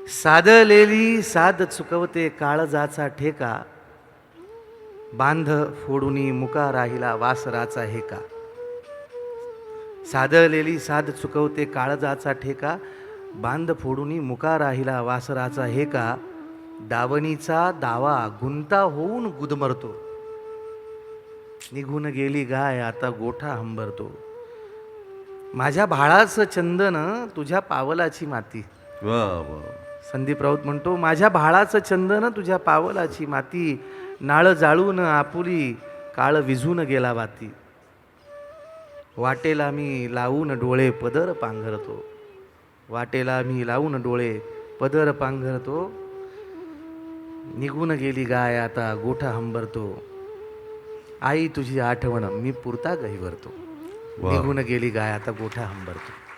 साधलेली साध चुकवते काळजाचा ठेका, बांध फोडूनी मुका राहिला वासराचा हेका. साधलेली साध चुकवते काळजाचा ठेका, बांध फोडूनी मुका राहिला वासराचा हेका. दावणीचा दावा गुंता होऊन गुदमरतो, निघून गेली गाय आता गोठा हंबरतो. माझ्या भाळाचं चंदन तुझ्या पावलाची माती. वा वा. संदीप राऊत म्हणतो, माझ्या भाळाचं चंदन तुझ्या पावलाची माती, नाळ जाळून आपुली काळ विझून गेला वाती. वाटेला मी लावून डोळे पदर पांघरतो, वाटेला मी लावून डोळे पदर पांघरतो. निघून गेली गाय आता गोठा हंबरतो. आई तुझी आठवण मी पुरता गहिवरतो, वा. निघून गेली गाय आता गोठा हंबरतो.